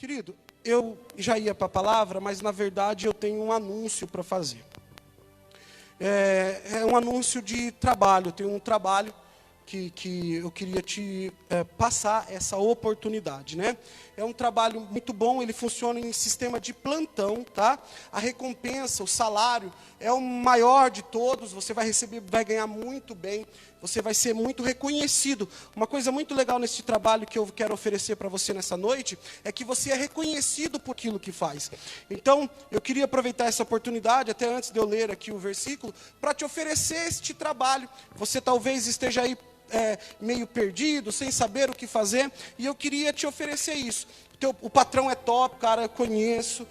Querido, eu já ia para a palavra, mas na verdade eu tenho um anúncio para fazer. É um anúncio de trabalho, eu tenho um trabalho que eu queria te passar essa oportunidade, né? É um trabalho muito bom, ele funciona em sistema de plantão, tá? A recompensa, o salário é o maior de todos, você vai receber, vai ganhar muito bem, você vai ser muito reconhecido. Uma coisa muito legal nesse trabalho que eu quero oferecer para você nessa noite, é que você é reconhecido por aquilo que faz. Então, eu queria aproveitar essa oportunidade, até antes de eu ler aqui o versículo, para te oferecer este trabalho. Você talvez esteja aí meio perdido, sem saber o que fazer, e eu queria te oferecer isso. O patrão é top, cara, eu conheço,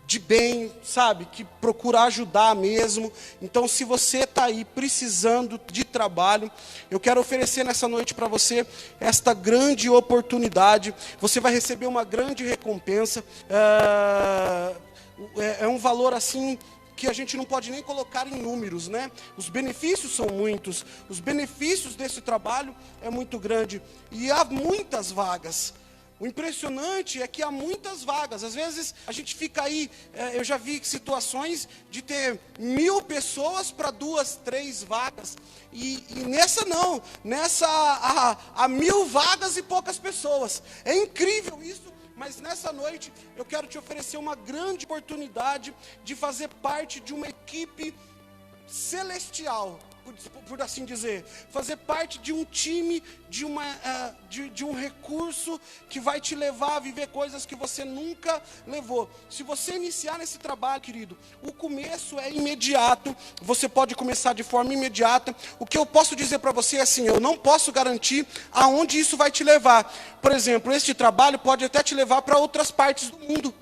de bem, sabe, que procura ajudar mesmo. Então, se você está aí precisando de trabalho, eu quero oferecer nessa noite para você esta grande oportunidade. Você vai receber uma grande recompensa, é um valor assim que a gente não pode nem colocar em números, né? Os benefícios são muitos, os benefícios desse trabalho é muito grande, e há muitas vagas. O impressionante é que há muitas vagas. Às vezes a gente fica aí, eu já vi situações de ter 1000 pessoas para 2, 3 vagas, e nessa não, nessa há 1000 vagas e poucas pessoas. É incrível isso. Mas nessa noite eu quero te oferecer uma grande oportunidade de fazer parte de uma equipe celestial, por assim dizer, fazer parte de um time, de um recurso que vai te levar a viver coisas que você nunca levou. Se você iniciar nesse trabalho, querido, o começo é imediato, você pode começar de forma imediata. O que eu posso dizer para você é assim, eu não posso garantir aonde isso vai te levar. Por exemplo, este trabalho pode até te levar para outras partes do mundo,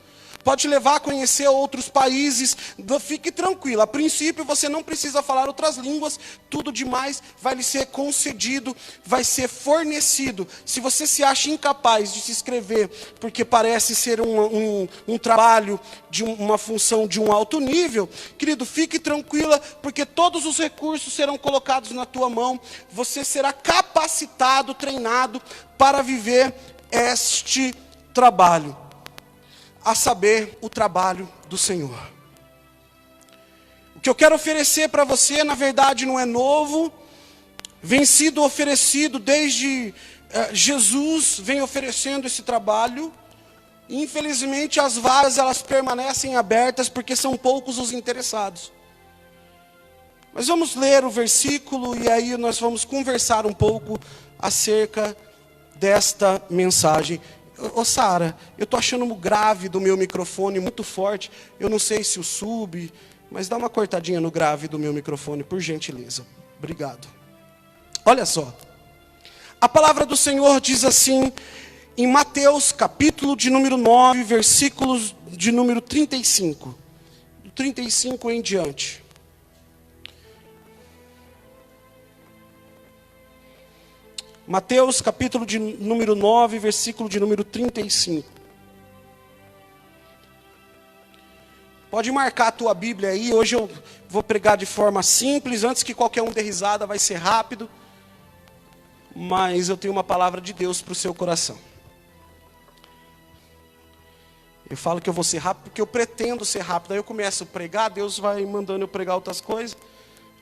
pode te levar a conhecer outros países. Fique tranquilo, a princípio você não precisa falar outras línguas, tudo demais vai lhe ser concedido, vai ser fornecido. Se você se acha incapaz de se inscrever, porque parece ser um trabalho, de uma função de um alto nível, querido, fique tranquila, porque todos os recursos serão colocados na tua mão, você será capacitado, treinado para viver este trabalho, a saber, o trabalho do Senhor. O que eu quero oferecer para você, na verdade, não é novo, vem sido oferecido desde Jesus, vem oferecendo esse trabalho. Infelizmente, as vagas, elas permanecem abertas, porque são poucos os interessados. Mas vamos ler o versículo, e aí nós vamos conversar um pouco acerca desta mensagem. Ô Sara, eu estou achando o grave do meu microfone muito forte. Eu não sei se o sub, mas dá uma cortadinha no grave do meu microfone, por gentileza. Obrigado. Olha só. A palavra do Senhor diz assim, em Mateus, capítulo de número 9, versículos de número 35. Do 35 em diante. Mateus, capítulo de número 9, versículo de número 35. Pode marcar a tua Bíblia aí. Hoje eu vou pregar de forma simples. Antes que qualquer um dê risada, vai ser rápido. Mas eu tenho uma palavra de Deus para o seu coração. Eu falo que eu vou ser rápido porque eu pretendo ser rápido. Aí eu começo a pregar, Deus vai mandando eu pregar outras coisas.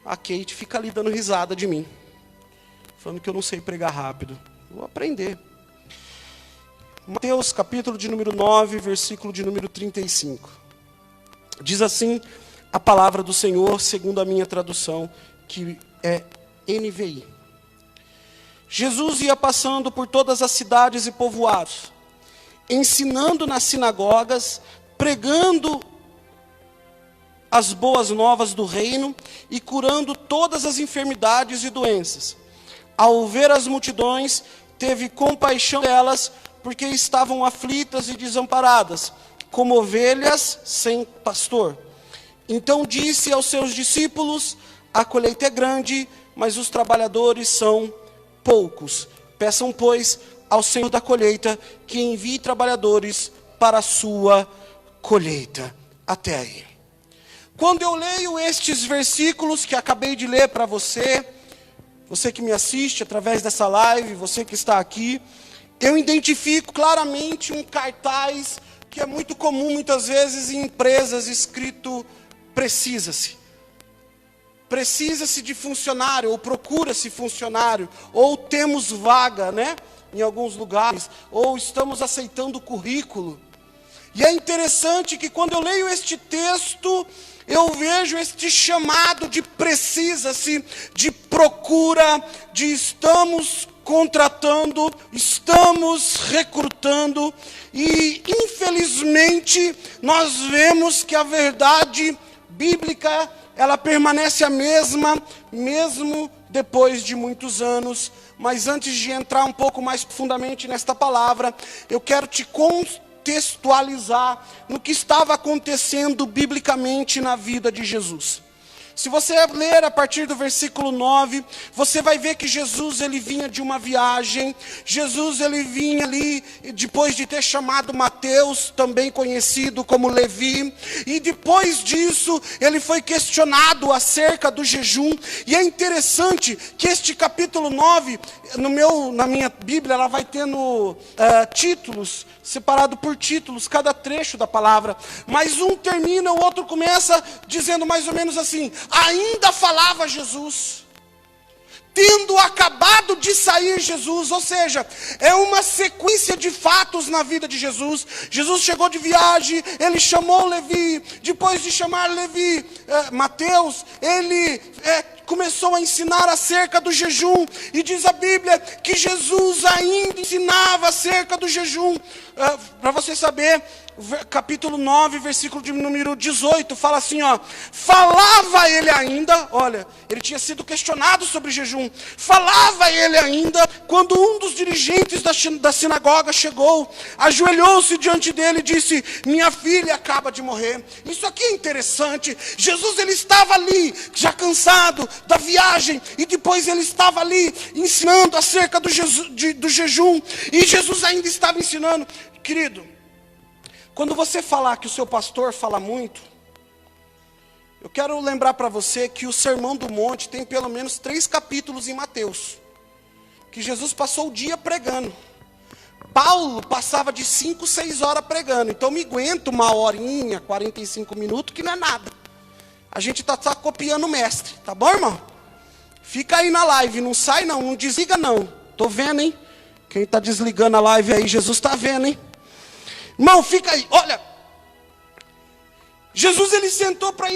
A Kate fica ali dando risada de mim, falando que eu não sei pregar rápido. Vou aprender. Mateus, capítulo de número 9, versículo de número 35. Diz assim a palavra do Senhor, segundo a minha tradução, que é NVI. Jesus ia passando por todas as cidades e povoados, ensinando nas sinagogas, pregando as boas novas do reino e curando todas as enfermidades e doenças. Ao ver as multidões, teve compaixão delas, porque estavam aflitas e desamparadas, como ovelhas sem pastor. Então disse aos seus discípulos, a colheita é grande, mas os trabalhadores são poucos. Peçam, pois, ao Senhor da colheita, que envie trabalhadores para a sua colheita. Até aí. Quando eu leio estes versículos que acabei de ler para você, você que me assiste através dessa live, você que está aqui, eu identifico claramente um cartaz que é muito comum muitas vezes em empresas, escrito precisa-se. Precisa-se de funcionário, ou procura-se funcionário, ou temos vaga, né? Em alguns lugares, ou estamos aceitando currículo. E é interessante que quando eu leio este texto, eu vejo este chamado de precisa-se, de procura, de estamos contratando, estamos recrutando, e infelizmente nós vemos que a verdade bíblica, ela permanece a mesma, mesmo depois de muitos anos. Mas antes de entrar um pouco mais profundamente nesta palavra, eu quero te contextualizar no que estava acontecendo biblicamente na vida de Jesus. Se você ler a partir do versículo 9, você vai ver que Jesus, ele vinha de uma viagem. Jesus, ele vinha ali, depois de ter chamado Mateus, também conhecido como Levi. E depois disso, ele foi questionado acerca do jejum. E é interessante que este capítulo 9, na minha Bíblia, ela vai tendo títulos, separado por títulos, cada trecho da palavra. Mas um termina, o outro começa dizendo mais ou menos assim: ainda falava Jesus, tendo acabado de sair Jesus. Ou seja, é uma sequência de fatos na vida de Jesus. Jesus chegou de viagem, ele chamou Levi, depois de chamar Levi, Mateus, ele começou a ensinar acerca do jejum, e diz a Bíblia que Jesus ainda ensinava acerca do jejum. Para você saber, capítulo 9, versículo de número 18, fala assim, ó: falava ele ainda, olha, ele tinha sido questionado sobre jejum, falava ele ainda, quando um dos dirigentes da sinagoga chegou, ajoelhou-se diante dele e disse: minha filha acaba de morrer. Isso aqui é interessante. Jesus, ele estava ali, já cansado da viagem, e depois ele estava ali, ensinando acerca do jejum, e Jesus ainda estava ensinando. Querido, quando você falar que o seu pastor fala muito, eu quero lembrar para você que o Sermão do Monte tem pelo menos 3 capítulos em Mateus, que Jesus passou o dia pregando. Paulo passava de 5, 6 horas pregando. Então me aguento 1 horinha, 45 minutos, que não é nada. A gente está copiando o mestre, tá bom, irmão? Fica aí na live, não sai não, não desliga não. Tô vendo, hein? Quem está desligando a live aí, Jesus está vendo, hein? Irmão, fica aí, olha. Jesus, ele sentou para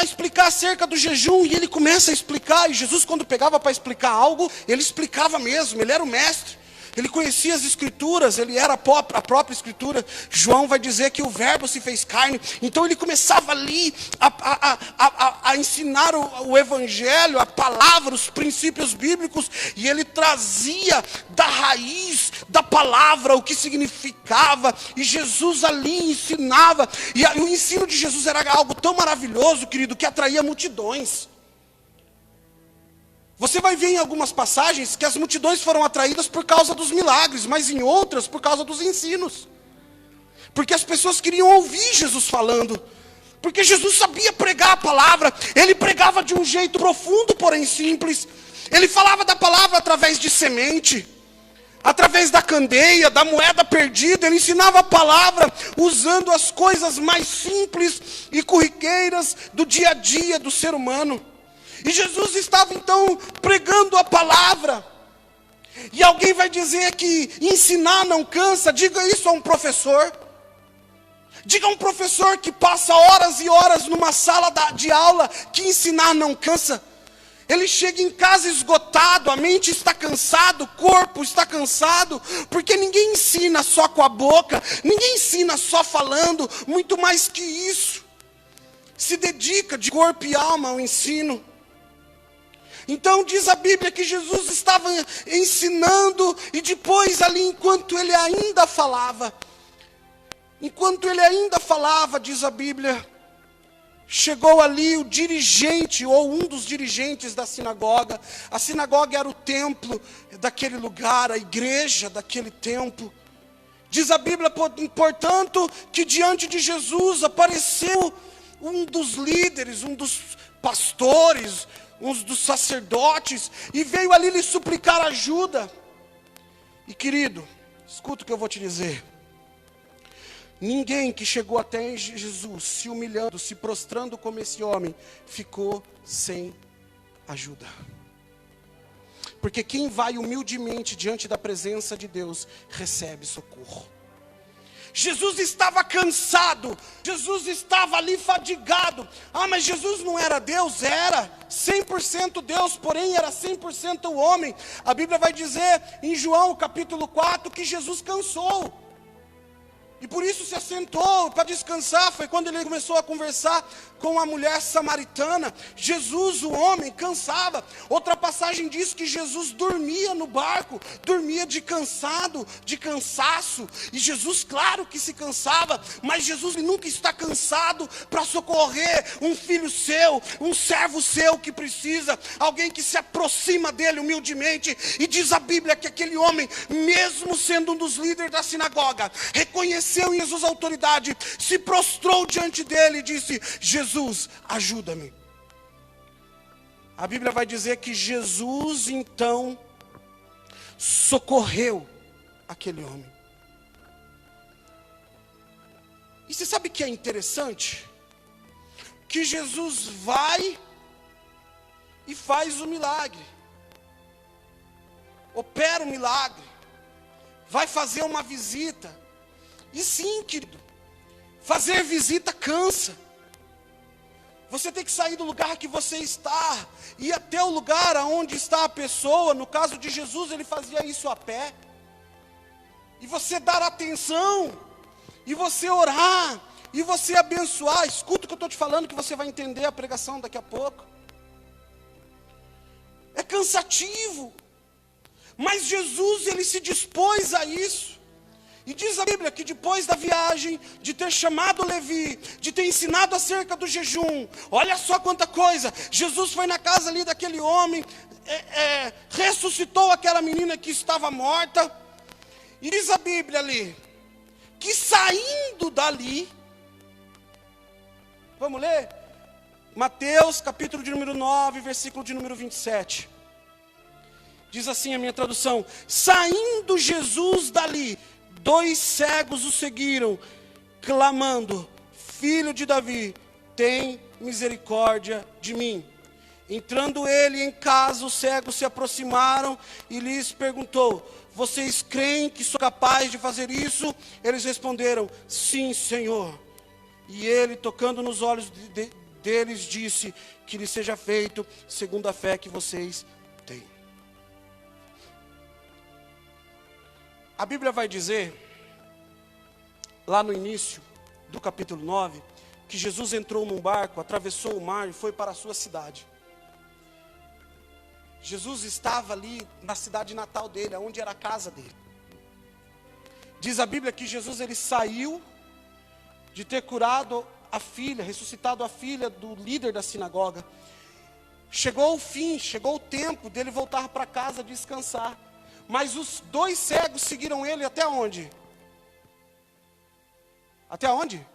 explicar acerca do jejum, e ele começa a explicar. E Jesus, quando pegava para explicar algo, ele explicava mesmo, ele era o mestre. Ele conhecia as escrituras, ele era a própria escritura. João vai dizer que o verbo se fez carne. Então ele começava ali a ensinar o evangelho, a palavra, os princípios bíblicos. E ele trazia da raiz da palavra o que significava. E Jesus ali ensinava. E o ensino de Jesus era algo tão maravilhoso, querido, que atraía multidões. Você vai ver em algumas passagens que as multidões foram atraídas por causa dos milagres, mas em outras por causa dos ensinos. Porque as pessoas queriam ouvir Jesus falando. Porque Jesus sabia pregar a palavra. Ele pregava de um jeito profundo, porém simples. Ele falava da palavra através de semente, através da candeia, da moeda perdida. Ele ensinava a palavra usando as coisas mais simples e corriqueiras do dia a dia do ser humano. E Jesus estava então pregando a palavra. E alguém vai dizer que ensinar não cansa. Diga isso a um professor. Diga a um professor que passa horas e horas numa sala de aula, que ensinar não cansa. Ele chega em casa esgotado, a mente está cansada, o corpo está cansado, porque ninguém ensina só com a boca, ninguém ensina só falando, muito mais que isso. Se dedica de corpo e alma ao ensino. Então diz a Bíblia que Jesus estava ensinando, e depois ali, enquanto ele ainda falava, diz a Bíblia, chegou ali o dirigente, ou um dos dirigentes da sinagoga. A sinagoga era o templo daquele lugar, a igreja daquele templo. Diz a Bíblia, portanto, que diante de Jesus apareceu um dos líderes, um dos pastores, um dos sacerdotes, e veio ali lhe suplicar ajuda. E querido, Escuta o que eu vou te dizer. Ninguém que chegou até Jesus, se humilhando, se prostrando como esse homem, ficou sem ajuda. Porque quem vai humildemente diante da presença de Deus, recebe socorro. Jesus estava cansado, Jesus estava ali fadigado. Ah, mas Jesus não era Deus? Era 100% Deus, porém era 100% homem. A Bíblia vai dizer em João capítulo 4 que Jesus cansou. E por isso se assentou para descansar. Foi quando ele começou a conversar com a mulher samaritana. Jesus, o homem, cansava. Outra passagem diz que Jesus dormia no barco, dormia de cansado, de cansaço. E Jesus, claro que se cansava, mas Jesus nunca está cansado para socorrer um filho seu, um servo seu que precisa, alguém que se aproxima dele humildemente. E diz a Bíblia que aquele homem, mesmo sendo um dos líderes da sinagoga, reconheceu em Jesus a autoridade, se prostrou diante dele e disse: Jesus, ajuda-me. A Bíblia vai dizer que Jesus então socorreu aquele homem. E você sabe o que é interessante? Que Jesus vai e faz o milagre, opera o milagre, vai fazer uma visita. E sim, querido, fazer visita cansa. Você tem que sair do lugar que você está, ir até o lugar onde está a pessoa. No caso de Jesus, ele fazia isso a pé. E você dar atenção, e você orar, e você abençoar. Escuta o que eu estou te falando, que você vai entender a pregação daqui a pouco. É cansativo, mas Jesus, ele se dispôs a isso. E diz a Bíblia que depois da viagem, de ter chamado Levi, de ter ensinado acerca do jejum, olha só quanta coisa, Jesus foi na casa ali daquele homem, ressuscitou aquela menina que estava morta, e diz a Bíblia ali, que saindo dali, vamos ler? Mateus capítulo de número 9, versículo de número 27, diz assim a minha tradução: saindo Jesus dali, 2 cegos o seguiram, clamando: Filho de Davi, tem misericórdia de mim. Entrando ele em casa, os cegos se aproximaram e lhes perguntou: vocês creem que sou capaz de fazer isso? Eles responderam: sim, Senhor. E ele, tocando nos olhos deles, disse: que lhe seja feito segundo a fé que vocês têm. A Bíblia vai dizer, lá no início do capítulo 9, que Jesus entrou num barco, atravessou o mar e foi para a sua cidade. Jesus estava ali na cidade natal dele, onde era a casa dele. Diz a Bíblia que Jesus, ele saiu de ter curado a filha, ressuscitado a filha do líder da sinagoga. Chegou o fim, chegou o tempo dele voltar para casa descansar. Mas os 2 cegos seguiram ele até onde? Até onde?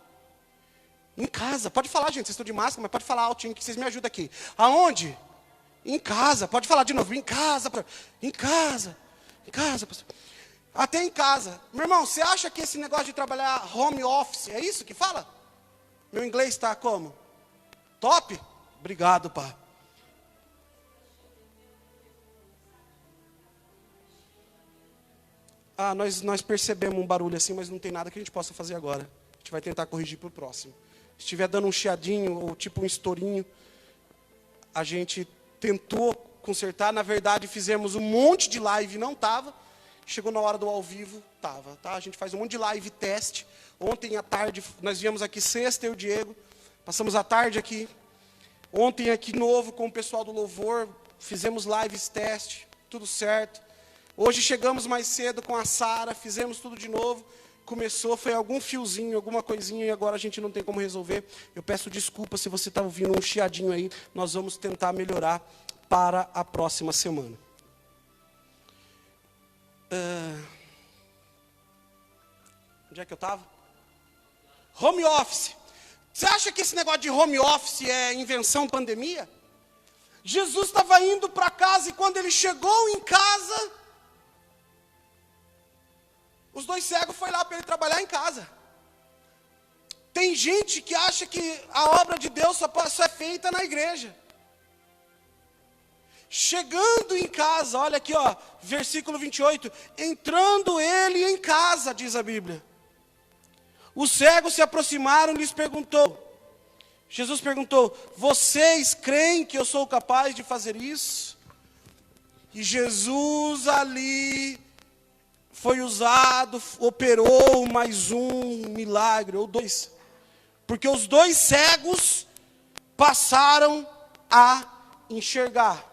Em casa. Pode falar, gente, vocês estão de máscara, mas pode falar altinho que vocês me ajudam aqui. Aonde? Em casa. Pode falar de novo. Em casa. Em casa. Em casa, pastor. Até em casa. Meu irmão, você acha que esse negócio de trabalhar home office, é isso que fala? Meu inglês está como? Top? Obrigado, pá. Ah, nós percebemos um barulho assim, mas não tem nada que a gente possa fazer agora. A gente vai tentar corrigir para o próximo. Se estiver dando um chiadinho ou tipo um estourinho, a gente tentou consertar. Na verdade, fizemos um monte de live, não estava. Chegou na hora do ao vivo, estava. Tá? A gente faz um monte de live teste. Ontem à tarde, nós viemos aqui sexta, eu e o Diego. Passamos a tarde aqui. Ontem aqui novo com o pessoal do louvor. Fizemos lives teste, tudo certo. Hoje chegamos mais cedo com a Sara, fizemos tudo de novo. Começou, foi algum fiozinho, alguma coisinha, e agora a gente não tem como resolver. Eu peço desculpa se você está ouvindo um chiadinho aí. Nós vamos tentar melhorar para a próxima semana. Onde é que eu estava? Home office. Você acha que esse negócio de home office é invenção pandemia? Jesus estava indo para casa e quando ele chegou em casa, Os 2 cegos foi lá para ele trabalhar em casa. Tem gente que acha que a obra de Deus só é feita na igreja. Chegando em casa, olha aqui, ó, versículo 28. Entrando ele em casa, diz a Bíblia. Os cegos se aproximaram e lhes perguntou. Jesus perguntou: vocês creem que eu sou capaz de fazer isso? E Jesus ali foi usado, operou mais um milagre, ou 2. Porque os 2 cegos passaram a enxergar.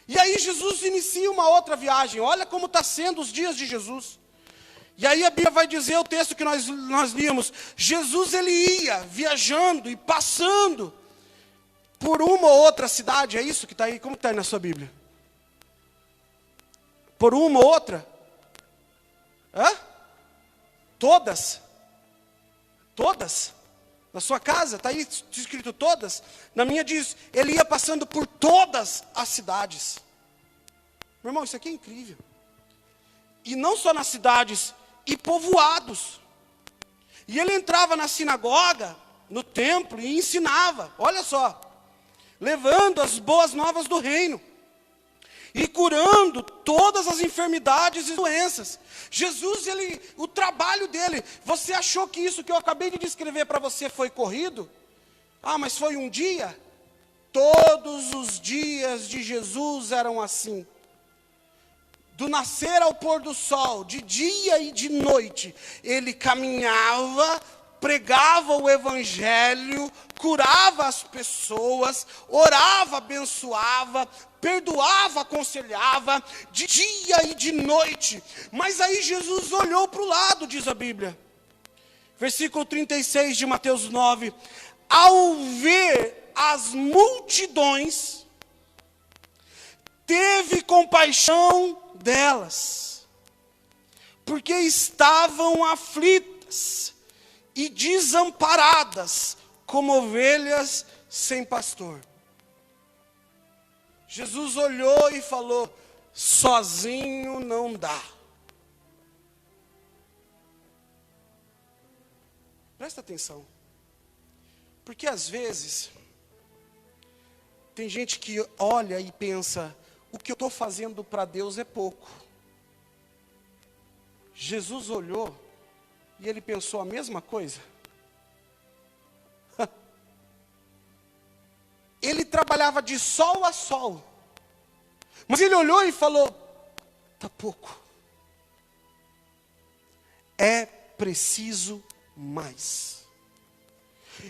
E aí Jesus inicia uma outra viagem. Olha como está sendo os dias de Jesus. E aí a Bíblia vai dizer, o texto que nós líamos, Jesus ele ia viajando e passando por uma ou outra cidade. É isso que está aí? Como está aí na sua Bíblia? Por uma ou outra? Hã? Todas? Todas? Na sua casa, está aí escrito todas? Na minha diz, ele ia passando por todas as cidades. Meu irmão, isso aqui é incrível. E não só nas cidades, e povoados. E ele entrava na sinagoga, no templo, e ensinava, olha só, levando as boas novas do reino. E curando todas as enfermidades e doenças. Jesus, o trabalho dele, você achou que isso que eu acabei de descrever para você foi corrido? Ah, mas foi um dia? Todos os dias de Jesus eram assim. Do nascer ao pôr do sol, de dia e de noite, ele caminhava, pregava o evangelho, curava as pessoas, orava, abençoava, perdoava, aconselhava, de dia e de noite. Mas aí Jesus olhou para o lado, diz a Bíblia. Versículo 36 de Mateus 9. Ao ver as multidões, teve compaixão delas, porque estavam aflitas e desamparadas, como ovelhas sem pastor. Jesus olhou e falou: sozinho não dá. Presta atenção. Porque às vezes, tem gente que olha e pensa, o que eu estou fazendo para Deus é pouco. Jesus olhou e ele pensou a mesma coisa. Ele trabalhava de sol a sol. Mas ele olhou e falou: está pouco. É preciso mais.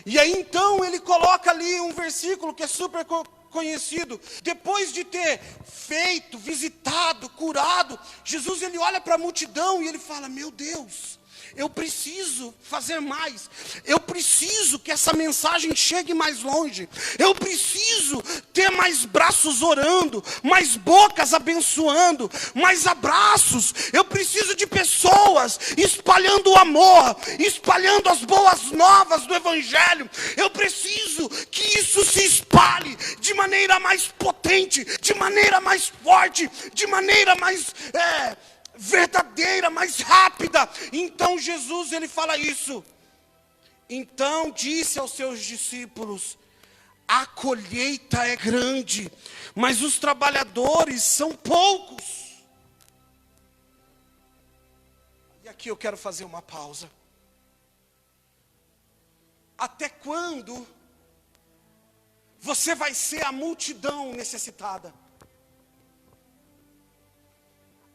E aí então ele coloca ali um versículo que é super conhecido. Depois de ter feito, visitado, curado, Jesus ele olha para a multidão e ele fala: meu Deus, eu preciso fazer mais. Eu preciso que essa mensagem chegue mais longe. Eu preciso ter mais braços orando, mais bocas abençoando, mais abraços. Eu preciso de pessoas espalhando o amor, espalhando as boas novas do Evangelho. Eu preciso que isso se espalhe de maneira mais potente, de maneira mais forte, de maneira mais verdadeira, mais rápida. Então Jesus ele fala isso. Então disse aos seus discípulos: a colheita é grande, mas os trabalhadores são poucos. E aqui eu quero fazer uma pausa. Até quando você vai ser a multidão necessitada?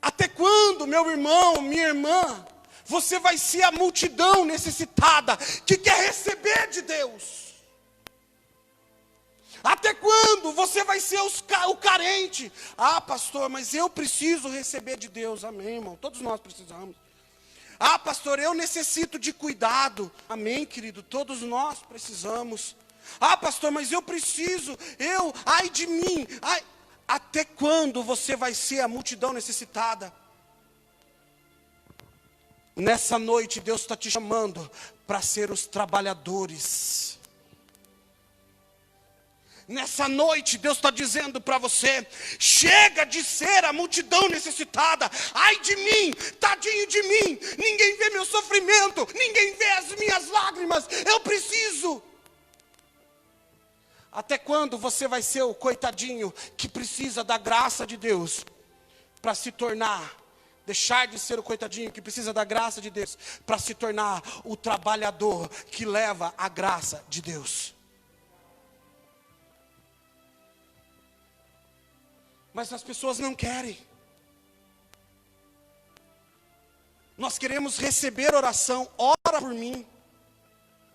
Até quando, meu irmão, minha irmã, você vai ser a multidão necessitada que quer receber de Deus? Até quando você vai ser o carente? Ah, pastor, mas eu preciso receber de Deus. Amém, irmão, todos nós precisamos. Ah, pastor, eu necessito de cuidado. Amém, querido, todos nós precisamos. Ah, pastor, mas eu preciso, ai de mim, ai. Até quando você vai ser a multidão necessitada? Nessa noite Deus está te chamando para ser os trabalhadores. Nessa noite, Deus está dizendo para você: chega de ser a multidão necessitada. Ai de mim, tadinho de mim, ninguém vê meu sofrimento, ninguém vê as minhas lágrimas, eu preciso. Até quando você vai ser o coitadinho que precisa da graça de Deus para se tornar, deixar de ser o coitadinho que precisa da graça de Deus para se tornar o trabalhador que leva a graça de Deus? Mas as pessoas não querem. Nós queremos receber oração, ora por mim,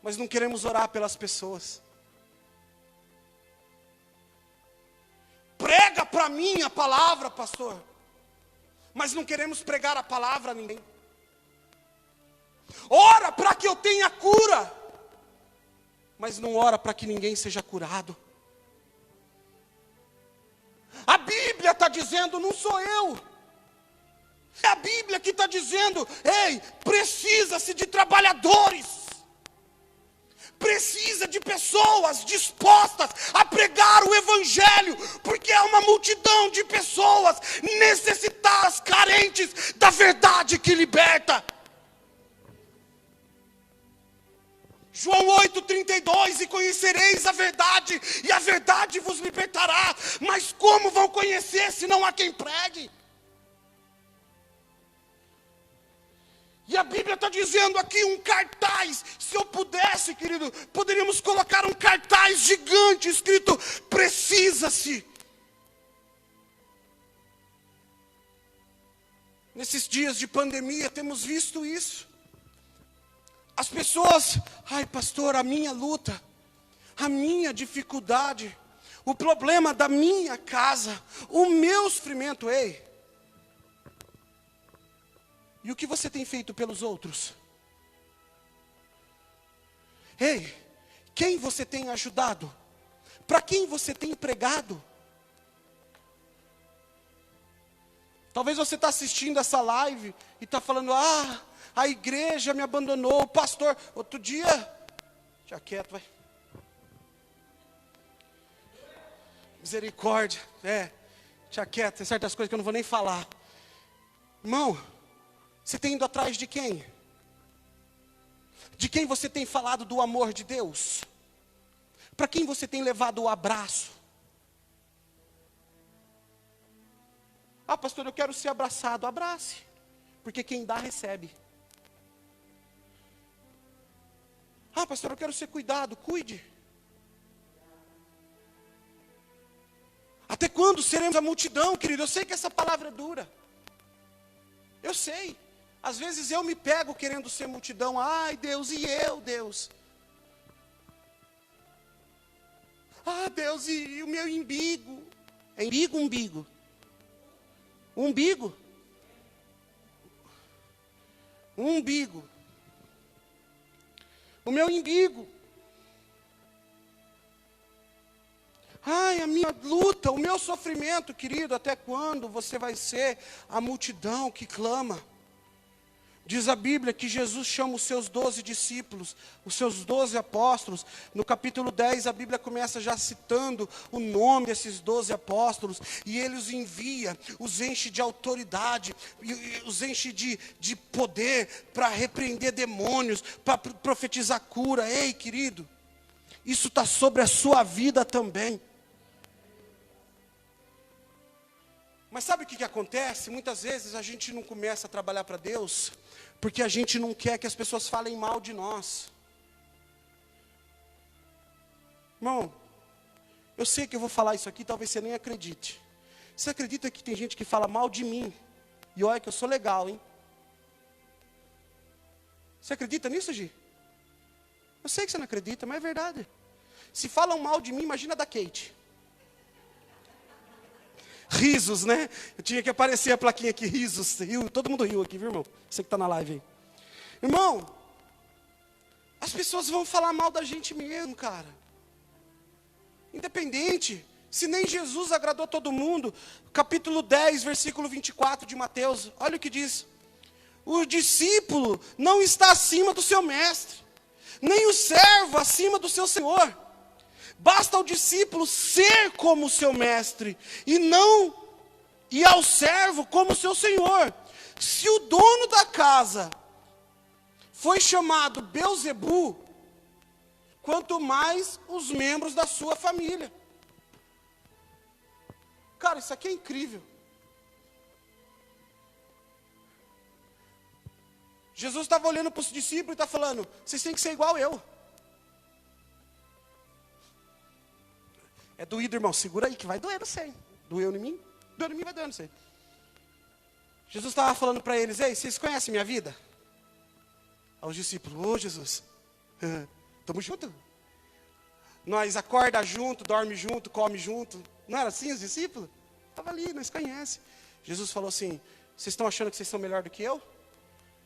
mas não queremos orar pelas pessoas. Prega para mim a palavra, pastor, mas não queremos pregar a palavra a ninguém. Ora para que eu tenha cura, mas não ora para que ninguém seja curado. A Bíblia está dizendo, não sou eu. É a Bíblia que está dizendo: ei, precisa-se de trabalhadores. Precisa de pessoas dispostas a pregar o Evangelho, porque há uma multidão de pessoas necessitadas, carentes da verdade que liberta. João 8,32, e conhecereis a verdade, e a verdade vos libertará. Mas como vão conhecer se não há quem pregue? E a Bíblia está dizendo aqui um cartaz. Se eu pudesse, querido, poderíamos colocar um cartaz gigante escrito: precisa-se. Nesses dias de pandemia temos visto isso. As pessoas: ai pastor, a minha luta, a minha dificuldade, o problema da minha casa, o meu sofrimento. Ei, e o que você tem feito pelos outros? Ei, quem você tem ajudado? Para quem você tem pregado? Talvez você está assistindo essa live e está falando: ah, a igreja me abandonou, o pastor. Outro dia, já quieto, vai. Misericórdia, já quieto, tem certas coisas que eu não vou nem falar. Irmão, você tem ido atrás de quem? De quem você tem falado do amor de Deus? Para quem você tem levado o abraço? Ah, pastor, eu quero ser abraçado. Abrace, porque quem dá, recebe. Ah, pastor, eu quero ser cuidado. Cuide. Até quando seremos a multidão, querido? Eu sei que essa palavra é dura. Eu sei. Às vezes eu me pego querendo ser multidão. Ai, Deus, e eu, Deus? Ah, Deus, e o meu umbigo? É umbigo, umbigo? Umbigo? Umbigo. O meu umbigo. Ai, a minha luta, o meu sofrimento, querido. Até quando você vai ser a multidão que clama? Diz a Bíblia que Jesus chama os seus 12 discípulos, os seus 12 apóstolos. No capítulo 10, a Bíblia começa já citando o nome desses 12 apóstolos. E ele os envia, os enche de autoridade, os enche de poder para repreender demônios, para profetizar cura. Ei, querido, isso está sobre a sua vida também. Mas sabe o que acontece? Muitas vezes a gente não começa a trabalhar para Deus porque a gente não quer que as pessoas falem mal de nós. Irmão, eu sei que eu vou falar isso aqui, talvez você nem acredite. Você acredita que tem gente que fala mal de mim? E olha que eu sou legal, hein? Você acredita nisso, Gi? Eu sei que você não acredita, mas é verdade. Se falam mal de mim, imagina da Kate. Risos, né? Eu tinha que aparecer a plaquinha aqui, risos. Riu, todo mundo riu aqui, viu, irmão? Você que está na live aí. Irmão, as pessoas vão falar mal da gente mesmo, cara. Independente, se nem Jesus agradou todo mundo. Capítulo 10, versículo 24 de Mateus. Olha o que diz. O discípulo não está acima do seu mestre, nem o servo acima do seu senhor. Basta ao discípulo ser como seu mestre e ao servo como seu senhor. Se o dono da casa foi chamado Belzebu, quanto mais os membros da sua família. Cara, isso aqui é incrível. Jesus estava olhando para os discípulos e está falando, vocês têm que ser igual eu. É doído, irmão, segura aí que vai doer, não sei. Doeu em mim? Doeu em mim, vai doer, não sei. Jesus estava falando para eles, ei, vocês conhecem minha vida? Aos discípulos, ô Jesus, estamos juntos. Nós acorda junto, dorme junto, come junto. Não era assim os discípulos? Estava ali, nós conhecemos. Jesus falou assim, vocês estão achando que vocês são melhor do que eu?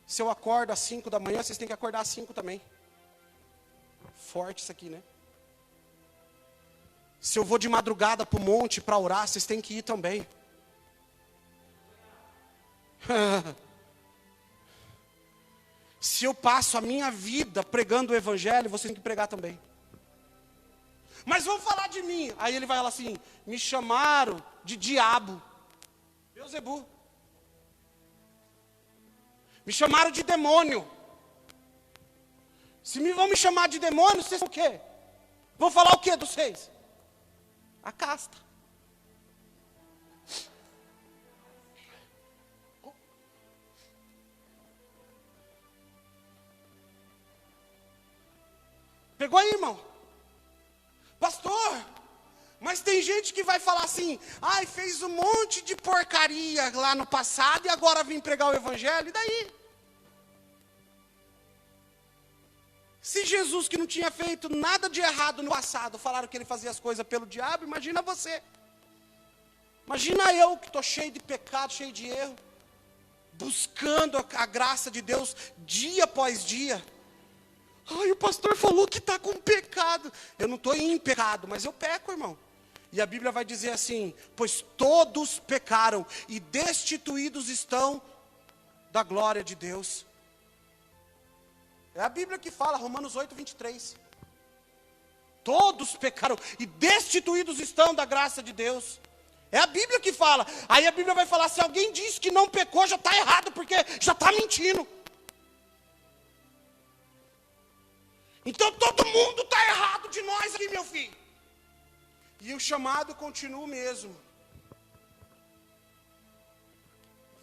Se eu acordo às 5 da manhã, vocês têm que acordar às 5 também. Forte isso aqui, né? Se eu vou de madrugada para o monte para orar, vocês têm que ir também. Se eu passo a minha vida pregando o evangelho, vocês têm que pregar também. Mas vamos falar de mim. Aí ele vai falar assim, me chamaram de diabo. Belzebu. Me chamaram de demônio. Se vão me chamar de demônio, vocês são o quê? Vão falar o quê dos seis? A casta. Pegou aí, irmão? Pastor, mas tem gente que vai falar assim, ai, fez um monte de porcaria lá no passado e agora vem pregar o evangelho, e daí? Se Jesus, que não tinha feito nada de errado no passado, falaram que ele fazia as coisas pelo diabo, imagina você. Imagina eu que estou cheio de pecado, cheio de erro, buscando a graça de Deus dia após dia. Ai, o pastor falou que está com pecado. Eu não estou em pecado, mas eu peco, irmão. E a Bíblia vai dizer assim, pois todos pecaram e destituídos estão da glória de Deus. É a Bíblia que fala, Romanos 8, 23. Todos pecaram e destituídos estão da graça de Deus. É a Bíblia que fala. Aí a Bíblia vai falar, se alguém diz que não pecou, já está errado, porque já está mentindo. Então todo mundo está errado de nós aqui, meu filho. E o chamado continua o mesmo.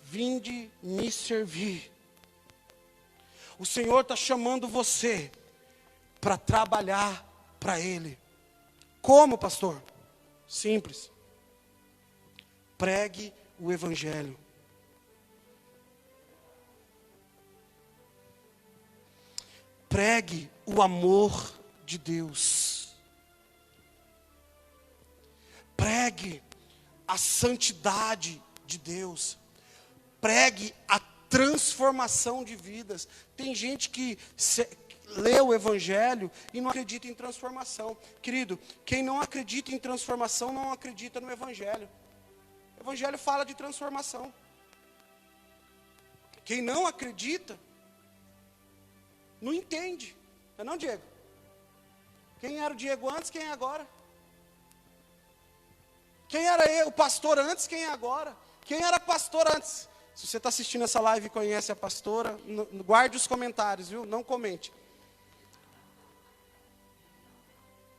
Vinde me servir. O Senhor está chamando você para trabalhar para Ele. Como, pastor? Simples. Pregue o Evangelho. Pregue o amor de Deus. Pregue a santidade de Deus. Pregue a transformação de vidas. Tem gente que lê o Evangelho e não acredita em transformação. Querido, quem não acredita em transformação não acredita no Evangelho. O Evangelho fala de transformação. Quem não acredita não entende. Não é não, Diego? Quem era o Diego antes, quem é agora? Quem era o pastor antes, quem é agora? Quem era pastor antes? Se você está assistindo essa live e conhece a pastora, guarde os comentários, viu? Não comente.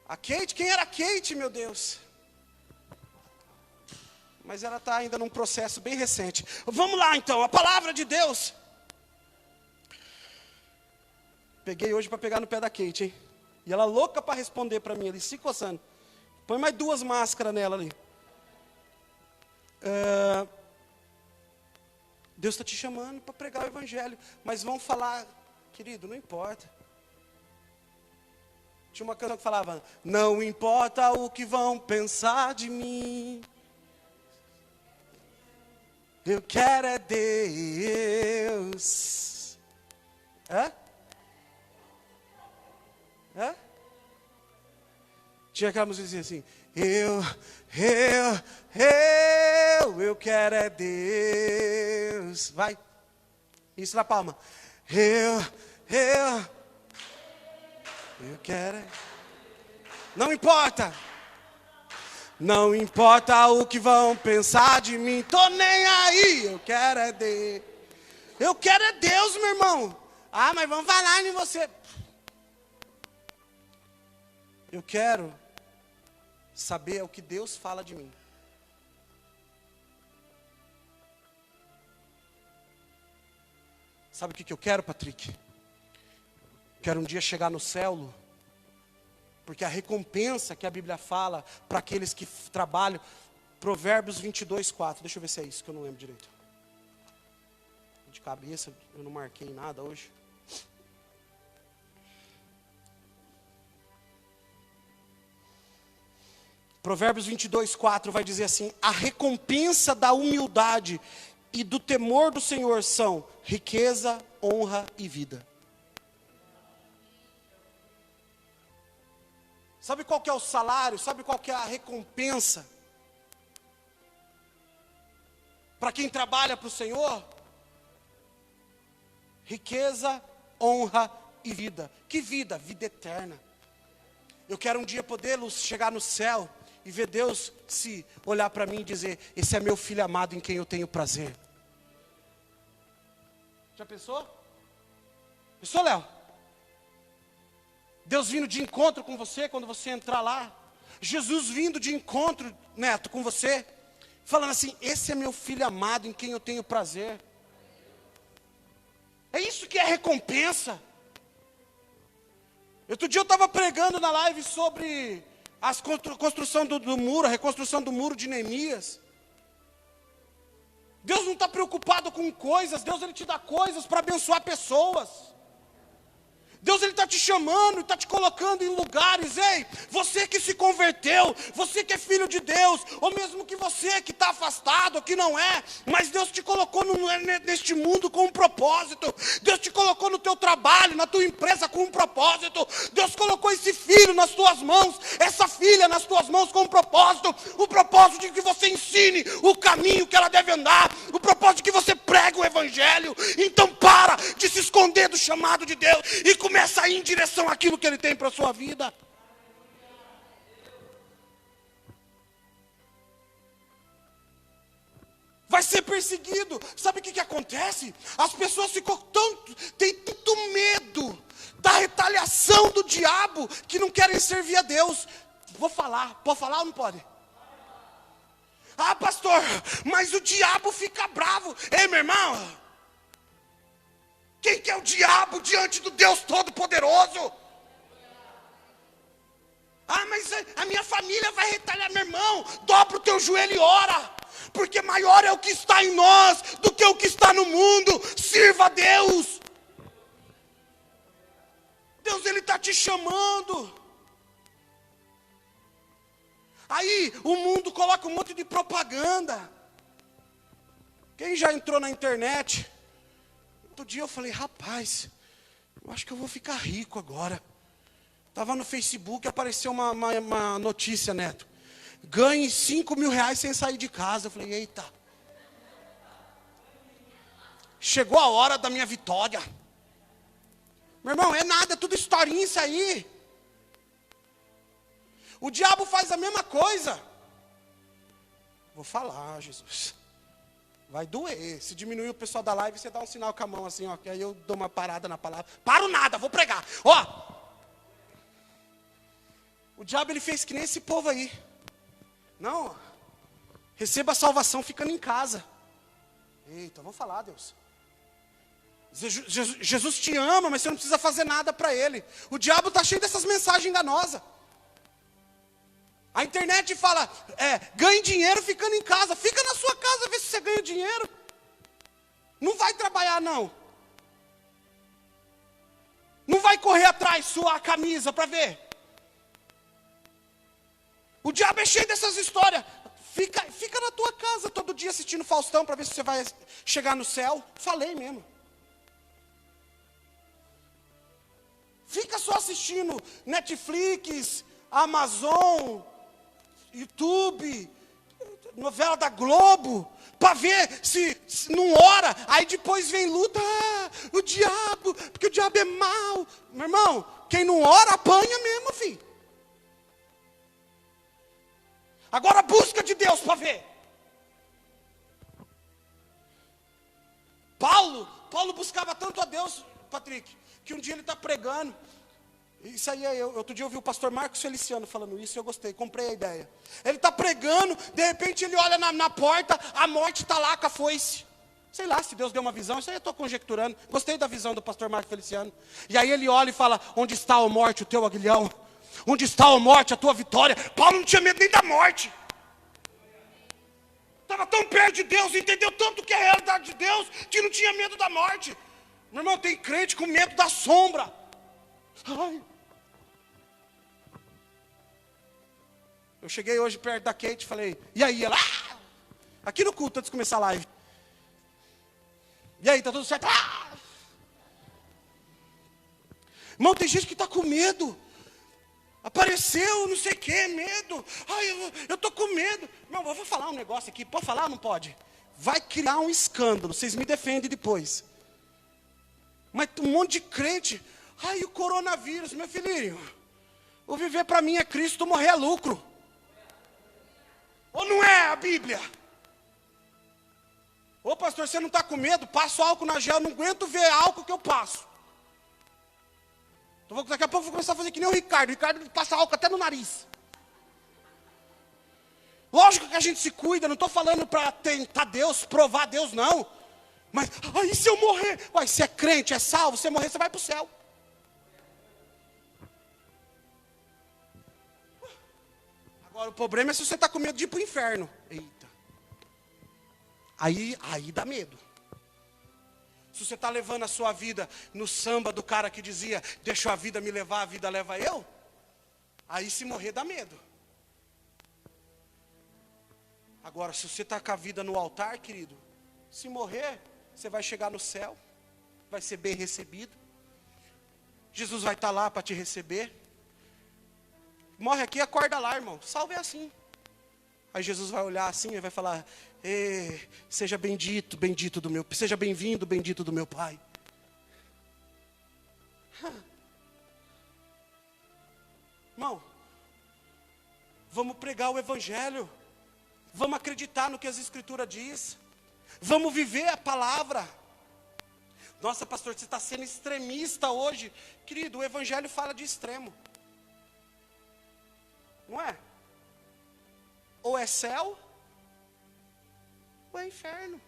A Kate, quem era a Kate, meu Deus? Mas ela está ainda num processo bem recente. Vamos lá então, a palavra de Deus. Peguei hoje para pegar no pé da Kate, hein? E ela louca para responder para mim ali, se coçando. Põe mais 2 máscaras nela ali. Deus está te chamando para pregar o Evangelho. Mas vão falar, querido, não importa. Tinha uma canção que falava, não importa o que vão pensar de mim. Eu quero é Deus. Hã? Hã? Tinha aquela música assim, eu quero é Deus. Vai. Isso na palma. Eu quero é... Não importa. Não importa o que vão pensar de mim, tô nem aí. Eu quero é Deus. Eu quero é Deus, meu irmão. Ah, mas vamos falar em você. Eu quero saber o que Deus fala de mim. Sabe o que eu quero, Patrick? Quero um dia chegar no céu, porque a recompensa que a Bíblia fala para aqueles que trabalham, Provérbios 22:4, deixa eu ver se é isso, que eu não lembro direito. De cabeça, eu não marquei nada hoje. Provérbios 22:4 vai dizer assim: a recompensa da humildade e do temor do Senhor são riqueza, honra e vida. Sabe qual que é o salário? Sabe qual que é a recompensa? Para quem trabalha para o Senhor? Riqueza, honra e vida. Que vida? Vida eterna. Eu quero um dia poder chegar no céu e ver Deus se olhar para mim e dizer: esse é meu filho amado em quem eu tenho prazer. Já pensou? Pensou, Léo? Deus vindo de encontro com você quando você entrar lá. Jesus vindo de encontro, Neto, com você. Falando assim: esse é meu filho amado em quem eu tenho prazer. É isso que é recompensa. Outro dia eu estava pregando na live sobre a construção do muro, a reconstrução do muro de Neemias. Deus não está preocupado com coisas, Deus ele te dá coisas para abençoar pessoas. Deus ele está te chamando, está te colocando em lugares. Ei, você que se converteu, você que é filho de Deus, ou mesmo que você que está afastado, que não é, mas Deus te colocou neste mundo com um propósito. Deus te colocou no teu trabalho, na tua empresa com um propósito. Deus colocou esse filho nas tuas mãos, essa filha nas tuas mãos com um propósito. O propósito de que você ensine o caminho que ela deve andar, o propósito de que você pregue o evangelho. Então para de se esconder do chamado de Deus e começa a ir em direção àquilo que Ele tem para a sua vida. Vai ser perseguido. Sabe o que acontece? As pessoas têm tanto medo da retaliação do diabo que não querem servir a Deus. Vou falar, pode falar ou não pode? Ah, pastor, mas o diabo fica bravo. Ei, meu irmão, quem que é o diabo diante do Deus Todo-Poderoso? Ah, mas a minha família vai retalhar, meu irmão. Dobra o teu joelho e ora. Porque maior é o que está em nós do que o que está no mundo. Sirva a Deus. Deus ele está te chamando. Aí o mundo coloca um monte de propaganda. Quem já entrou na internet? Outro dia eu falei: rapaz, eu acho que eu vou ficar rico agora. Estava no Facebook, apareceu uma notícia, Neto: ganhe 5 mil reais sem sair de casa. Eu falei: eita, chegou a hora da minha vitória. Meu irmão, é nada, é tudo historinha isso aí. O diabo faz a mesma coisa. Vou falar, Jesus. Vai doer. Se diminuir o pessoal da live, você dá um sinal com a mão assim, ó, que aí eu dou uma parada na palavra. Paro nada, vou pregar. Ó, o diabo ele fez que nem esse povo aí. Não, receba a salvação ficando em casa. Eita, vou falar, Deus. Jesus te ama, mas você não precisa fazer nada para Ele. O diabo está cheio dessas mensagens enganosas. A internet fala: ganhe dinheiro ficando em casa. Fica na sua casa, vê se você ganha dinheiro. Não vai trabalhar, não. Não vai correr atrás suar a camisa para ver. O diabo é cheio dessas histórias. Fica na tua casa todo dia assistindo Faustão para ver se você vai chegar no céu. Falei mesmo. Fica só assistindo Netflix, Amazon, YouTube, novela da Globo, para ver se não ora. Aí depois vem luta. O diabo, porque o diabo é mau. Meu irmão, quem não ora apanha mesmo, filho. Agora busca de Deus para ver. Paulo buscava tanto a Deus, Patrick, que um dia ele está pregando. Isso aí, outro dia eu vi o pastor Marcos Feliciano falando isso, e eu gostei, comprei a ideia. Ele está pregando, de repente ele olha na porta, a morte está lá com a foice. Sei lá, se Deus deu uma visão, isso aí eu estou conjecturando. Gostei da visão do pastor Marcos Feliciano. E aí ele olha e fala, onde está a morte, o teu aguilhão? Onde está a morte, a tua vitória? Paulo não tinha medo nem da morte. Estava tão perto de Deus, entendeu tanto que é a realidade de Deus, que não tinha medo da morte. Meu irmão, tem crente com medo da sombra. Ai. Eu cheguei hoje perto da Kate e falei, e aí? Ela, aqui no culto, antes de começar a live. E aí, tá tudo certo? Irmão, tem gente que está com medo. Apareceu, não sei o que, medo. Ai, eu estou com medo. Irmão, eu vou falar um negócio aqui, pode falar ou não pode? Vai criar um escândalo, vocês me defendem depois. Mas um monte de crente, ai, o coronavírus, meu filhinho. O viver para mim é Cristo, morrer é lucro. Ou não é a Bíblia? Ô pastor, você não está com medo? Passo álcool na gel, não aguento ver álcool que eu passo. Então, daqui a pouco eu vou começar a fazer que nem o Ricardo. O Ricardo passa álcool até no nariz. Lógico que a gente se cuida, não estou falando para tentar Deus, provar Deus, não. Mas, aí se eu morrer? Uai, se é crente, é salvo, se você morrer, você vai para o céu. Agora, o problema é se você está com medo de ir para o inferno. Eita. Aí dá medo. Se você está levando a sua vida no samba do cara que dizia, deixa a vida me levar, a vida leva eu. Aí se morrer dá medo. Agora, se você está com a vida no altar, querido, se morrer, você vai chegar no céu, vai ser bem recebido. Jesus vai estar lá para te receber. Morre aqui, acorda lá, irmão. Salve é assim. Aí Jesus vai olhar assim e vai falar, seja bendito, bendito do meu, seja bem-vindo, bendito do meu Pai. Irmão, vamos pregar o Evangelho. Vamos acreditar no que as Escrituras diz. Vamos viver a palavra. Nossa, pastor, você está sendo extremista hoje. Querido, o Evangelho fala de extremo. Não é? Ou é céu, ou é inferno.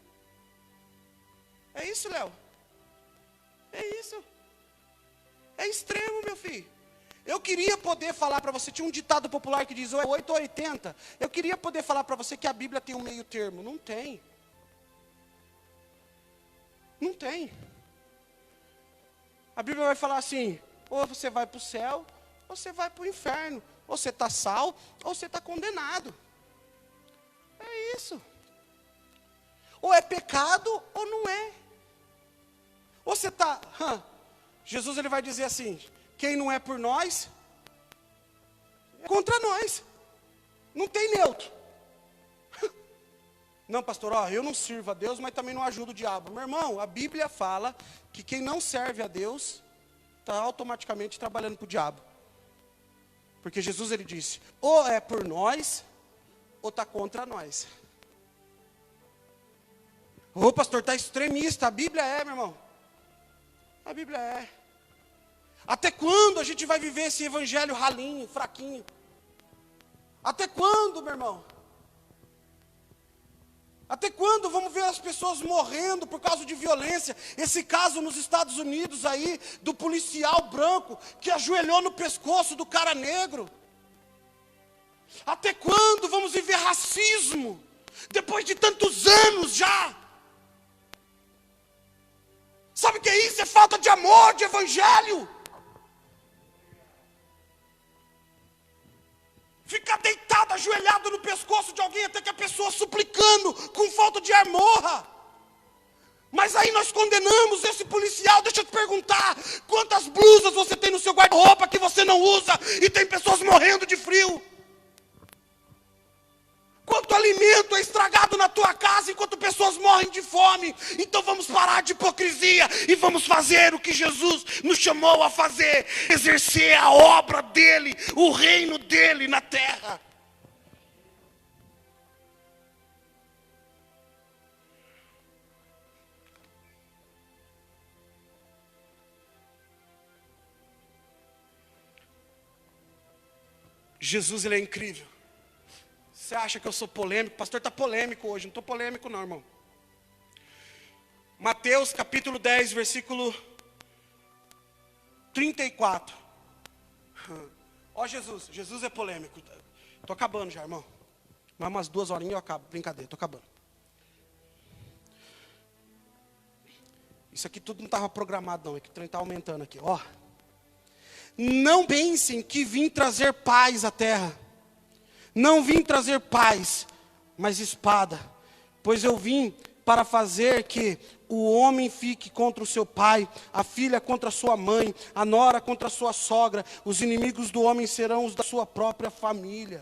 É isso, Léo? É isso. É extremo, meu filho. Eu queria poder falar para você, tinha um ditado popular que diz, ou é 8 ou 80. Eu queria poder falar para você que a Bíblia tem um meio termo. Não tem. Não tem. A Bíblia vai falar assim, ou você vai para o céu, ou você vai para o inferno. Ou você está salvo, ou você está condenado. É isso. Ou é pecado, ou não é. Ou você está... Jesus ele vai dizer assim, quem não é por nós, é contra nós. Não tem neutro. Não, pastor, eu não sirvo a Deus, mas também não ajudo o diabo. Meu irmão, a Bíblia fala que quem não serve a Deus, está automaticamente trabalhando para o diabo. Porque Jesus ele disse, ou é por nós, ou está contra nós. Ô pastor, está extremista, a Bíblia é, meu irmão. A Bíblia é. Até quando a gente vai viver esse evangelho ralinho, fraquinho? Até quando, meu irmão? Até quando vamos ver as pessoas morrendo por causa de violência? Esse caso nos Estados Unidos aí, do policial branco, que ajoelhou no pescoço do cara negro. Até quando vamos viver racismo? Depois de tantos anos já. Sabe o que é isso? É falta de amor, de evangelho. Ficar deitado, ajoelhado no pescoço de alguém até que a pessoa suplicando, com falta de ar morra. Mas aí nós condenamos esse policial. Deixa eu te perguntar, quantas blusas você tem no seu guarda-roupa que você não usa e tem pessoas morrendo de frio? Quanto alimento é estragado na tua casa enquanto pessoas morrem de fome? Então vamos parar de hipocrisia e vamos fazer o que Jesus nos chamou a fazer. Exercer a obra dele, o reino dele na terra. Jesus, ele é incrível. Você acha que eu sou polêmico? O pastor está polêmico hoje. Não estou polêmico não, irmão. Mateus capítulo 10, versículo 34. Ó Jesus, Jesus é polêmico. Estou acabando já, irmão. Mais umas 2 horinhas eu acabo. Brincadeira, estou acabando. Isso aqui tudo não estava programado não, é que o trem está aumentando aqui. Ó. Não pensem que vim trazer paz à terra. Não vim trazer paz, mas espada. Pois eu vim para fazer que o homem fique contra o seu pai, a filha contra a sua mãe, a nora contra a sua sogra. Os inimigos do homem serão os da sua própria família.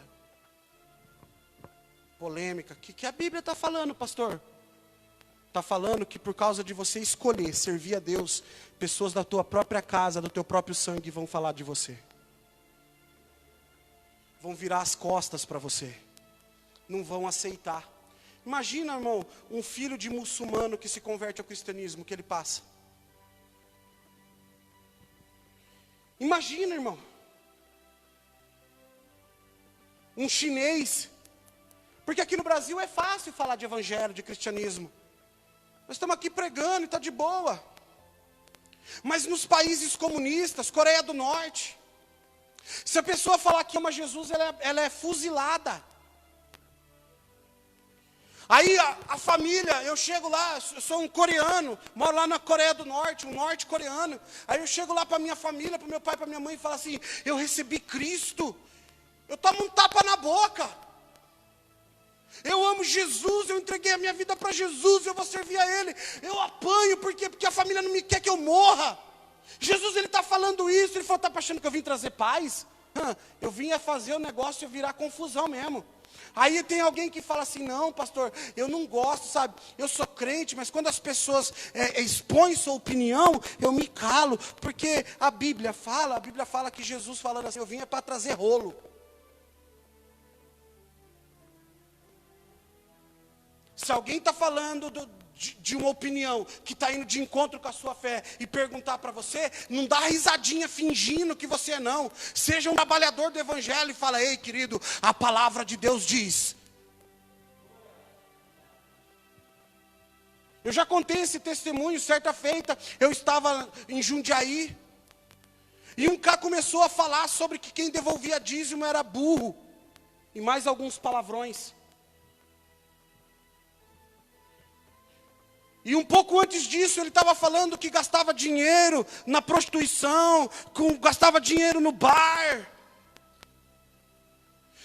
Polêmica. O que a Bíblia está falando, pastor? Está falando que por causa de você escolher servir a Deus, pessoas da tua própria casa, do teu próprio sangue vão falar de você. Vão virar as costas para você. Não vão aceitar. Imagina, irmão, um filho de muçulmano que se converte ao cristianismo, que ele passa. Imagina, irmão. Um chinês. Porque aqui no Brasil é fácil falar de evangelho, de cristianismo. Nós estamos aqui pregando e está de boa. Mas nos países comunistas, Coreia do Norte, se a pessoa falar que ama Jesus, ela é fuzilada. Aí a família, eu chego lá, eu sou um coreano, moro lá na Coreia do Norte, um norte-coreano. Aí eu chego lá para minha família, para meu pai, para minha mãe e falo assim, eu recebi Cristo. Eu tomo um tapa na boca. Eu amo Jesus, eu entreguei a minha vida para Jesus, eu vou servir a Ele. Eu apanho, por quê? Porque a família não me quer que eu morra. Jesus, Ele está falando isso, Ele falou, está achando que eu vim trazer paz? Eu vim a fazer o negócio virar confusão mesmo. Aí tem alguém que fala assim, não pastor, eu não gosto, sabe, eu sou crente, mas quando as pessoas expõem sua opinião, eu me calo, porque a Bíblia fala que Jesus falando assim, eu vim para trazer rolo. Se alguém está falando de uma opinião que está indo de encontro com a sua fé e perguntar para você, não dá risadinha fingindo que você é não. Seja um trabalhador do evangelho e fala, ei querido, a palavra de Deus diz. Eu já contei esse testemunho, certa feita, eu estava em Jundiaí, e um cara começou a falar sobre que quem devolvia dízimo era burro, e mais alguns palavrões. E um pouco antes disso, ele estava falando que gastava dinheiro na prostituição, gastava dinheiro no bar,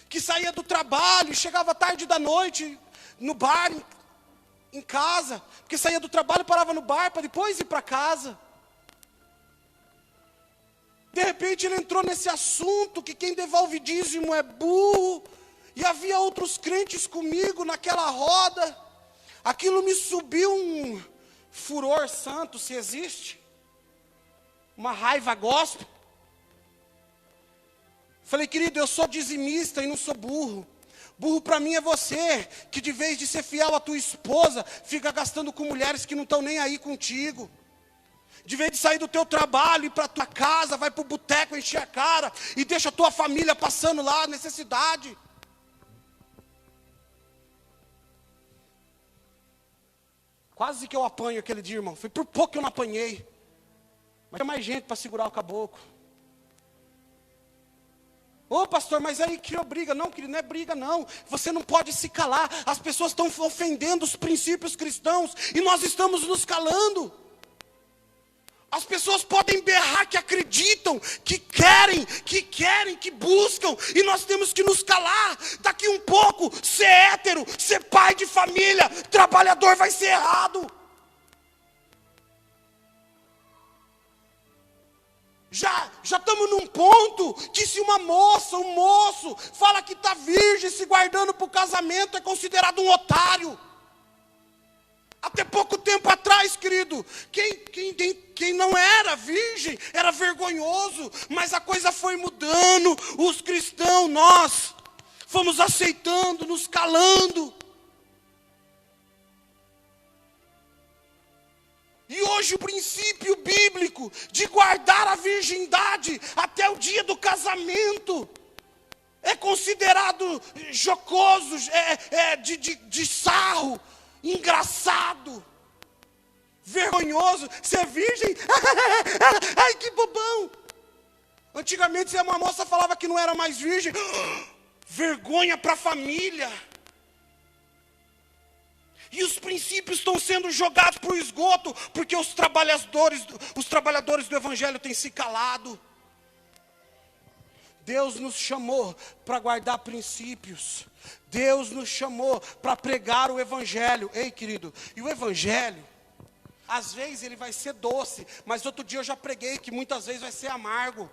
que saía do trabalho, chegava tarde da noite no bar, em casa, porque saía do trabalho, parava no bar para depois ir para casa. De repente ele entrou nesse assunto, que quem devolve dízimo é burro, e havia outros crentes comigo naquela roda. Aquilo me subiu um furor santo, se existe, uma raiva gospel. Falei, querido, eu sou dizimista e não sou burro. Burro para mim é você, que de vez de ser fiel à tua esposa, fica gastando com mulheres que não estão nem aí contigo. De vez de sair do teu trabalho, ir para a tua casa, vai para o boteco encher a cara, e deixa a tua família passando lá, necessidade. Quase que eu apanho aquele dia, irmão. Foi por pouco que eu não apanhei. Mas tinha mais gente para segurar o caboclo. Ô pastor, mas aí criou briga. Não, querido, não é briga não. Você não pode se calar. As pessoas estão ofendendo os princípios cristãos. E nós estamos nos calando. As pessoas podem berrar que acreditam, que querem, que buscam. E nós temos que nos calar. Daqui um pouco, ser hétero, ser pai de família, trabalhador vai ser errado. Já estamos num ponto que se uma moça, um moço, fala que está virgem, se guardando para o casamento, é considerado um otário. Até pouco tempo atrás, querido, quem não era virgem, era vergonhoso, mas a coisa foi mudando, os cristãos, nós, fomos aceitando, nos calando. E hoje o princípio bíblico de guardar a virgindade até o dia do casamento é considerado jocoso, de sarro, engraçado, vergonhoso. Ser virgem, ai que bobão. Antigamente, se uma moça falava que não era mais virgem, vergonha para a família. E os princípios estão sendo jogados para o esgoto, porque os trabalhadores do Evangelho têm se calado. Deus nos chamou para guardar princípios. Deus nos chamou para pregar o Evangelho. Ei, querido, e o Evangelho, às vezes ele vai ser doce, mas outro dia eu já preguei que muitas vezes vai ser amargo.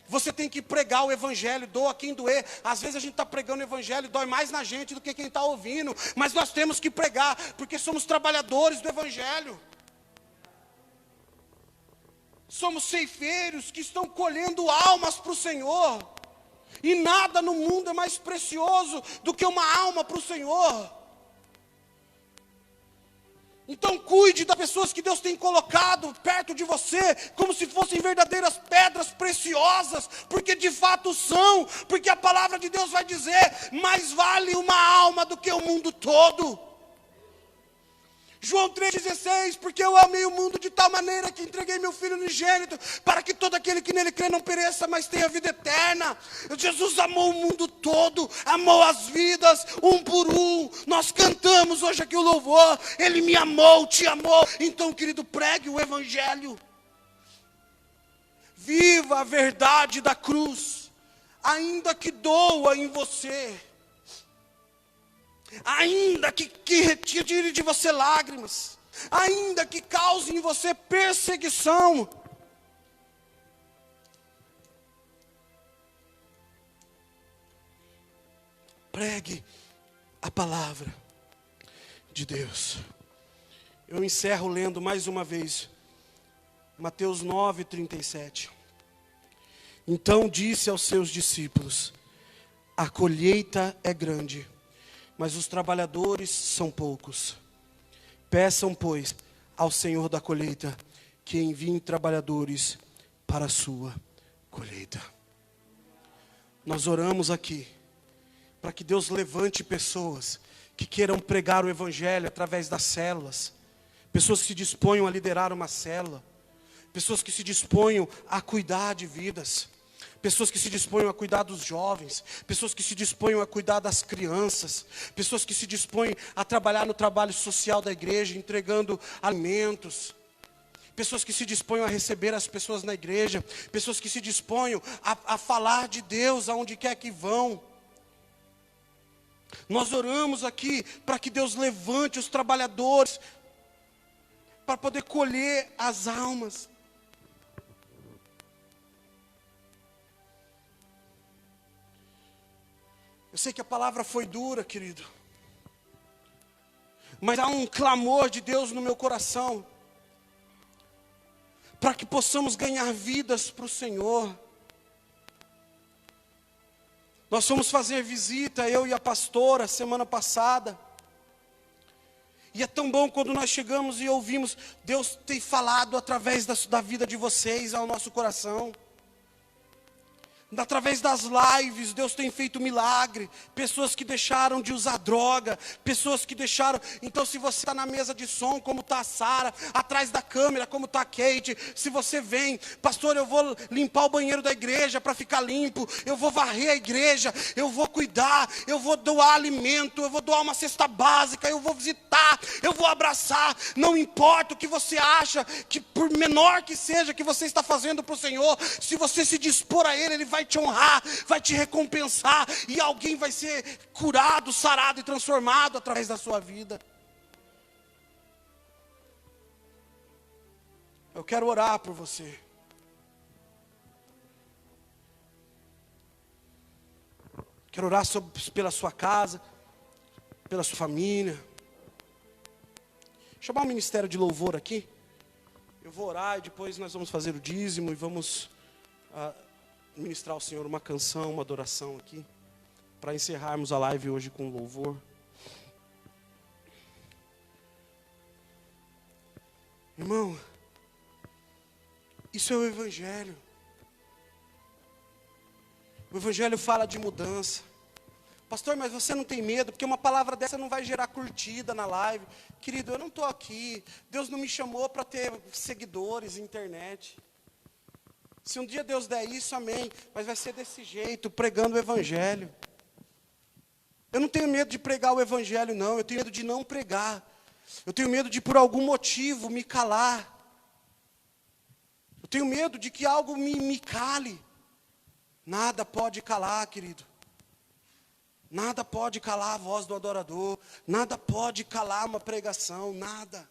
Você tem que pregar o Evangelho, doa quem doer. Às vezes a gente está pregando o Evangelho, dói mais na gente do que quem está ouvindo. Mas nós temos que pregar, porque somos trabalhadores do Evangelho. Somos ceifeiros que estão colhendo almas para o Senhor. E nada no mundo é mais precioso do que uma alma para o Senhor. Então cuide das pessoas que Deus tem colocado perto de você, como se fossem verdadeiras pedras preciosas, porque de fato são, porque a palavra de Deus vai dizer, mais vale uma alma do que o mundo todo. João 3,16, porque eu amei o mundo de tal maneira que entreguei meu Filho unigênito, para que todo aquele que nele crê não pereça, mas tenha vida eterna. Jesus amou o mundo todo, amou as vidas, um por um. Nós cantamos hoje aqui o louvor, Ele me amou, te amou. Então, querido, pregue o Evangelho. Viva a verdade da cruz, ainda que doa em você. Ainda que retire de você lágrimas, ainda que cause em você perseguição, pregue a palavra de Deus. Eu encerro lendo mais uma vez, Mateus 9:37. Então disse aos seus discípulos: a colheita é grande, mas os trabalhadores são poucos. Peçam, pois, ao Senhor da colheita que envie trabalhadores para a sua colheita. Nós oramos aqui para que Deus levante pessoas que queiram pregar o Evangelho através das células, pessoas que se disponham a liderar uma célula, pessoas que se disponham a cuidar de vidas, pessoas que se disponham a cuidar dos jovens, pessoas que se disponham a cuidar das crianças, pessoas que se dispõem a trabalhar no trabalho social da igreja, entregando alimentos, pessoas que se disponham a receber as pessoas na igreja, pessoas que se disponham a falar de Deus aonde quer que vão. Nós oramos aqui para que Deus levante os trabalhadores para poder colher as almas. Eu sei que a palavra foi dura, querido, mas há um clamor de Deus no meu coração, para que possamos ganhar vidas para o Senhor. Nós fomos fazer visita, eu e a pastora, semana passada, e é tão bom quando nós chegamos e ouvimos, Deus tem falado através da vida de vocês ao nosso coração. Através das lives, Deus tem feito milagre. Pessoas que deixaram de usar droga, pessoas que deixaram. Então, se você está na mesa de som, como está a Sara, atrás da câmera, como está a Kate, se você vem, pastor, eu vou limpar o banheiro da igreja para ficar limpo, eu vou varrer a igreja, eu vou cuidar, eu vou doar alimento, eu vou doar uma cesta básica, eu vou visitar, eu vou abraçar. Não importa o que você acha, que por menor que seja que você está fazendo para o Senhor, se você se dispor a Ele, Ele vai te honrar, vai te recompensar, e alguém vai ser curado, sarado e transformado através da sua vida. Eu quero orar por você. Quero orar pela sua casa, pela sua família. Chamar o ministério de louvor aqui. Eu vou orar e depois nós vamos fazer o dízimo e vamos ministrar ao Senhor uma canção, uma adoração aqui, para encerrarmos a live hoje com louvor. Irmão, isso é o Evangelho. O O Evangelho fala de mudança. Pastor, mas você não tem medo? Porque uma palavra dessa não vai gerar curtida na live. Querido, eu não estou aqui. Deus não me chamou para ter seguidores na internet. Se um dia Deus der isso, amém. Mas vai ser desse jeito, pregando o Evangelho. Eu não tenho medo de pregar o Evangelho, não. Eu tenho medo de não pregar. Eu tenho medo de, por algum motivo, me calar. Eu tenho medo de que algo me cale. Nada pode calar, querido. Nada pode calar a voz do adorador. Nada pode calar uma pregação, nada.